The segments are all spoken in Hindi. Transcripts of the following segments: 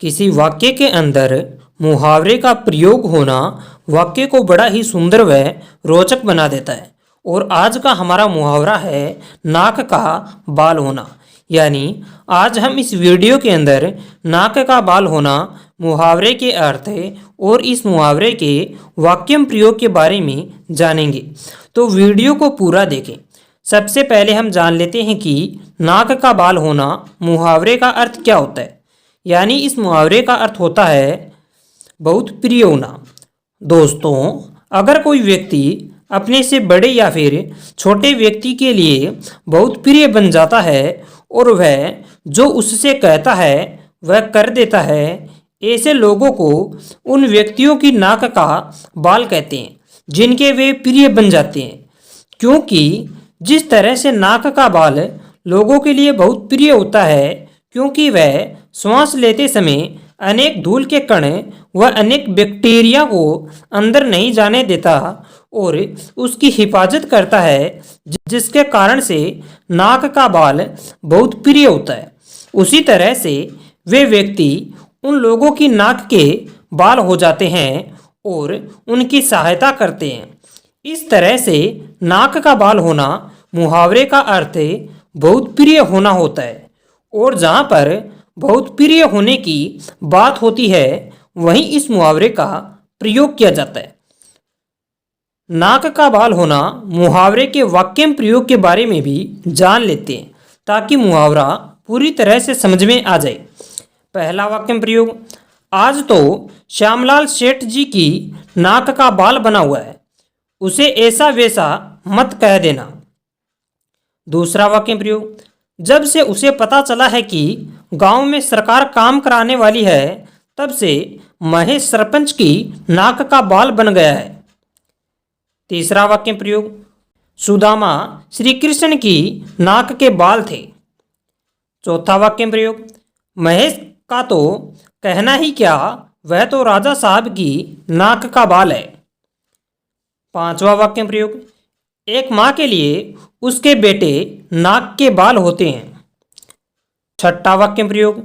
किसी वाक्य के अंदर मुहावरे का प्रयोग होना वाक्य को बड़ा ही सुंदर व रोचक बना देता है। और आज का हमारा मुहावरा है नाक का बाल होना। यानी आज हम इस वीडियो के अंदर नाक का बाल होना मुहावरे के अर्थ और इस मुहावरे के वाक्यम प्रयोग के बारे में जानेंगे। तो वीडियो को पूरा देखें। सबसे पहले हम जान लेते हैं कि नाक का बाल होना मुहावरे का अर्थ क्या होता है। यानी इस मुहावरे का अर्थ होता है बहुत प्रिय होना। दोस्तों, अगर कोई व्यक्ति अपने से बड़े या फिर छोटे व्यक्ति के लिए बहुत प्रिय बन जाता है और वह जो उससे कहता है वह कर देता है, ऐसे लोगों को उन व्यक्तियों की नाक का बाल कहते हैं जिनके वे प्रिय बन जाते हैं। क्योंकि जिस तरह से नाक का बाल लोगों के लिए बहुत प्रिय होता है, क्योंकि वह श्वास लेते समय अनेक धूल के कण व अनेक बैक्टीरिया को अंदर नहीं जाने देता और उसकी हिफाजत करता है, जिसके कारण से नाक का बाल बहुत प्रिय होता है। उसी तरह से वे व्यक्ति उन लोगों की नाक के बाल हो जाते हैं और उनकी सहायता करते हैं। इस तरह से नाक का बाल होना मुहावरे का अर्थ बहुत प्रिय होना होता है। और जहाँ पर बहुत प्रिय होने की बात होती है वहीं इस मुहावरे का प्रयोग किया जाता है। नाक का बाल होना मुहावरे के वाक्यम प्रयोग के बारे में भी जान लेते हैं ताकि मुहावरा पूरी तरह से समझ में आ जाए। पहला वाक्यम प्रयोग, आज तो श्यामलाल सेठ जी की नाक का बाल बना हुआ है, उसे ऐसा वैसा मत कह देना। दूसरा वाक्य प्रयोग, जब से उसे पता चला है कि गांव में सरकार काम कराने वाली है, तब से महेश सरपंच की नाक का बाल बन गया है। तीसरा वाक्य प्रयोग, सुदामा श्री कृष्ण की नाक के बाल थे। चौथा वाक्य प्रयोग, महेश का तो कहना ही क्या, वह तो राजा साहब की नाक का बाल है। पांचवा वाक्य प्रयोग, एक माँ के लिए उसके बेटे नाक के बाल होते हैं। छठा वाक्य प्रयोग,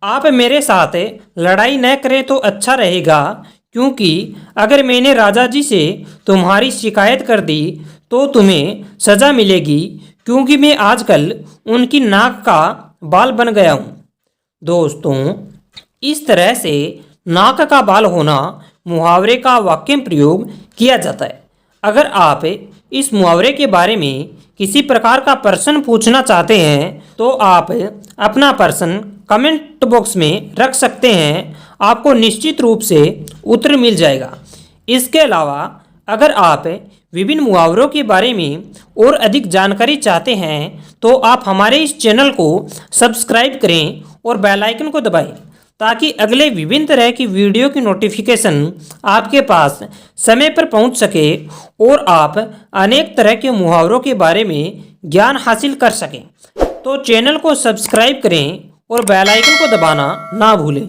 आप मेरे साथ लड़ाई न करें तो अच्छा रहेगा, क्योंकि अगर मैंने राजा जी से तुम्हारी शिकायत कर दी तो तुम्हें सज़ा मिलेगी, क्योंकि मैं आजकल उनकी नाक का बाल बन गया हूँ। दोस्तों, इस तरह से नाक का बाल होना मुहावरे का वाक्य प्रयोग किया जाता है। अगर आप इस मुहावरे के बारे में किसी प्रकार का प्रश्न पूछना चाहते हैं तो आप अपना प्रश्न कमेंट बॉक्स में रख सकते हैं, आपको निश्चित रूप से उत्तर मिल जाएगा। इसके अलावा अगर आप विभिन्न मुहावरों के बारे में और अधिक जानकारी चाहते हैं तो आप हमारे इस चैनल को सब्सक्राइब करें और बेल आइकन को दबाएं, ताकि अगले विभिन्न तरह की वीडियो की नोटिफिकेशन आपके पास समय पर पहुंच सके और आप अनेक तरह के मुहावरों के बारे में ज्ञान हासिल कर सकें। तो चैनल को सब्सक्राइब करें और बेल आइकन को दबाना ना भूलें।